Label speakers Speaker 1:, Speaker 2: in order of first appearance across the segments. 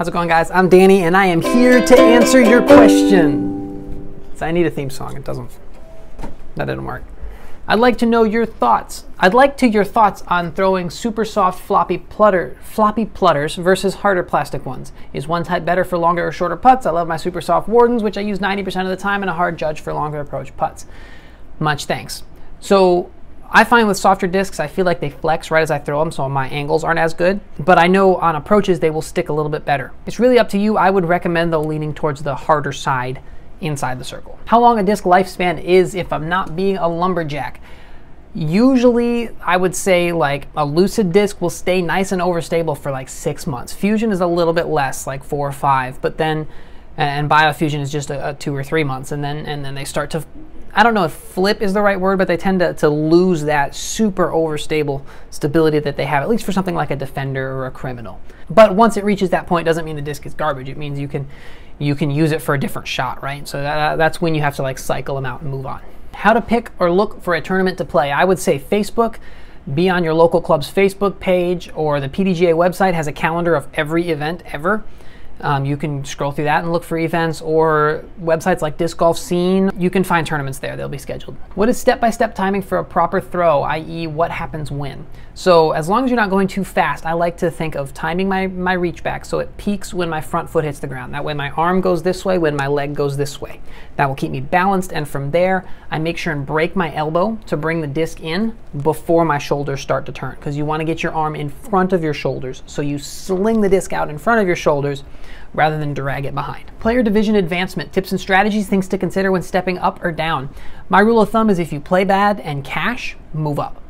Speaker 1: How's it going, guys? I'm Danny, and I am here to answer your question. So I need a theme song. That didn't work. I'd like to know your thoughts. I'd like to your thoughts on throwing super soft floppy putters versus harder plastic ones. Is one type better for longer or shorter putts? I love my super soft Wardens, which I use 90% of the time, and a hard Judge for longer approach putts. Much thanks. So I find with softer discs, I feel like they flex right as I throw them, so my angles aren't as good. But I know on approaches, they will stick a little bit better. It's really up to you. I would recommend, though, leaning towards the harder side inside the circle. How long a disc lifespan is if I'm not being a lumberjack? Usually, I would say like a lucid disc will stay nice and overstable for like 6 months. Fusion is a little bit less, like 4 or 5, but then, and biofusion is just a 2 or 3 months, and then they start to, I don't know if flip is the right word, but they tend to lose that super overstable stability that they have, at least for something like a Defender or a Criminal. But once it reaches that point, it doesn't mean the disc is garbage. It means you can use it for a different shot, right? So that's when you have to like cycle them out and move on. How to pick or look for a tournament to play? I would say Facebook. Be on your local club's Facebook page, or the PDGA website has a calendar of every event ever. You can scroll through that and look for events, or websites like Disc Golf Scene. You can find tournaments there. They'll be scheduled. What is step-by-step timing for a proper throw, i.e. what happens when? So as long as you're not going too fast, I like to think of timing my reach back so it peaks when my front foot hits the ground. That way my arm goes this way when my leg goes this way. That will keep me balanced, and from there, I make sure and break my elbow to bring the disc in before my shoulders start to turn, because you want to get your arm in front of your shoulders, so you sling the disc out in front of your shoulders rather than drag it behind. Player division advancement, tips and strategies, things to consider when stepping up or down. My rule of thumb is if you play bad and cash, move up.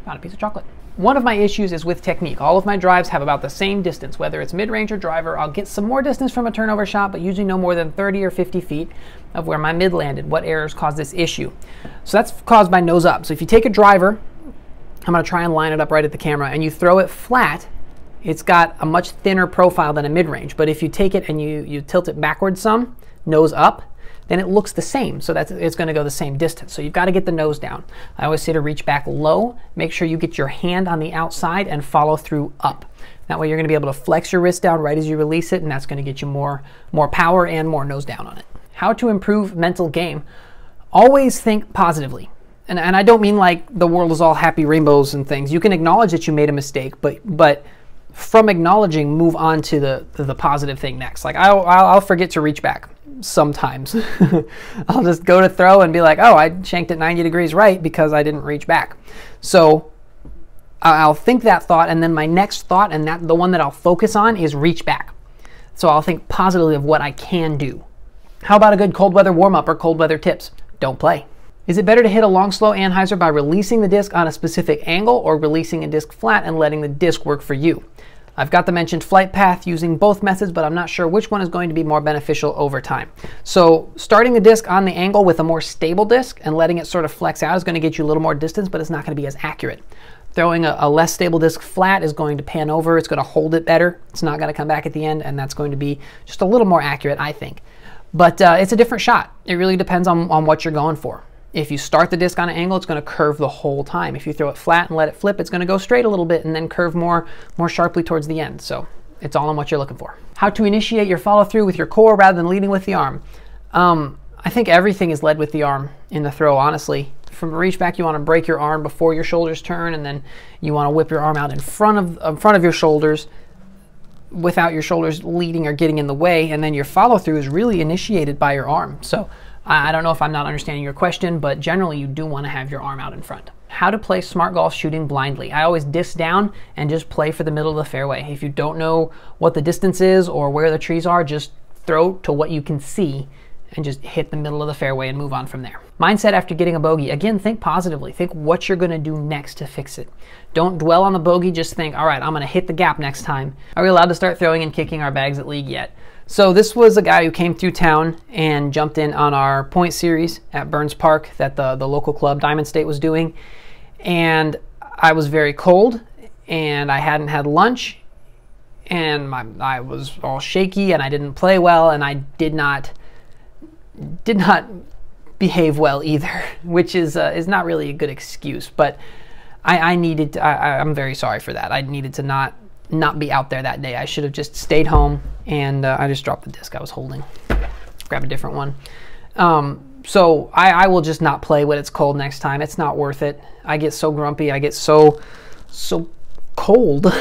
Speaker 1: Found a piece of chocolate. One of my issues is with technique. All of my drives have about the same distance, whether it's mid-range or driver. I'll get some more distance from a turnover shot, but usually no more than 30 or 50 feet of where my mid landed. What errors cause this issue? So that's caused by nose up. So if you take a driver, I'm gonna try and line it up right at the camera, and you throw it flat, it's got a much thinner profile than a mid-range. But if you take it and you tilt it backwards some, nose up, then it looks the same. So it's going to go the same distance. So you've got to get the nose down. I always say to reach back low. Make sure you get your hand on the outside and follow through up. That way you're going to be able to flex your wrist down right as you release it, and that's going to get you more power and more nose down on it. How to improve mental game. Always think positively. And I don't mean like the world is all happy rainbows and things. You can acknowledge that you made a mistake, but from acknowledging, move on to the positive thing next. Like I'll forget to reach back sometimes. I'll just go to throw and be like, oh, I shanked it 90 degrees right because I didn't reach back. So I'll think that thought, and then my next thought, and the one that I'll focus on, is reach back. So I'll think positively of what I can do. How about a good cold weather warm-up or cold weather tips? Don't play. Is it better to hit a long, slow anhyzer by releasing the disc on a specific angle, or releasing a disc flat and letting the disc work for you? I've got the mentioned flight path using both methods, but I'm not sure which one is going to be more beneficial over time. So starting the disc on the angle with a more stable disc and letting it sort of flex out is going to get you a little more distance, but it's not going to be as accurate. Throwing a less stable disc flat is going to pan over. It's going to hold it better. It's not going to come back at the end, and that's going to be just a little more accurate, I think. But it's a different shot. It really depends on what you're going for. If you start the disc on an angle, it's going to curve the whole time. If you throw it flat and let it flip, it's going to go straight a little bit and then curve more sharply towards the end. So it's all on what you're looking for. How to initiate your follow through with your core rather than leading with the arm. I think everything is led with the arm in the throw, honestly. From a reach back, you want to break your arm before your shoulders turn, and then you want to whip your arm out in front of your shoulders without your shoulders leading or getting in the way, and then your follow through is really initiated by your arm. So I don't know if I'm not understanding your question, but generally you do want to have your arm out in front. How to play smart golf shooting blindly. I always disc down and just play for the middle of the fairway. If you don't know what the distance is or where the trees are, just throw to what you can see and just hit the middle of the fairway and move on from there. Mindset after getting a bogey. Again, think positively. Think what you're going to do next to fix it. Don't dwell on the bogey. Just think, all right, I'm going to hit the gap next time. Are we allowed to start throwing and kicking our bags at league yet? So this was a guy who came through town and jumped in on our point series at Burns Park that the local club, Diamond State, was doing. And I was very cold, and I hadn't had lunch, and I was all shaky, and I didn't play well, and I did not behave well either, which is not really a good excuse. But I'm very sorry for that. I needed to not not be out there that day. I should have just stayed home, and I just dropped the disc I was holding. Grab a different one. So I will just not play when it's cold next time. It's not worth it. I get so grumpy. I get so cold.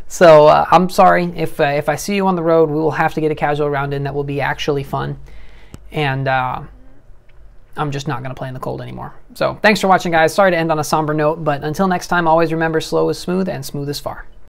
Speaker 1: So I'm sorry. If I see you on the road, we will have to get a casual round in that will be actually fun. And I'm just not going to play in the cold anymore. So thanks for watching, guys. Sorry to end on a somber note, but until next time, always remember, slow is smooth and smooth is far.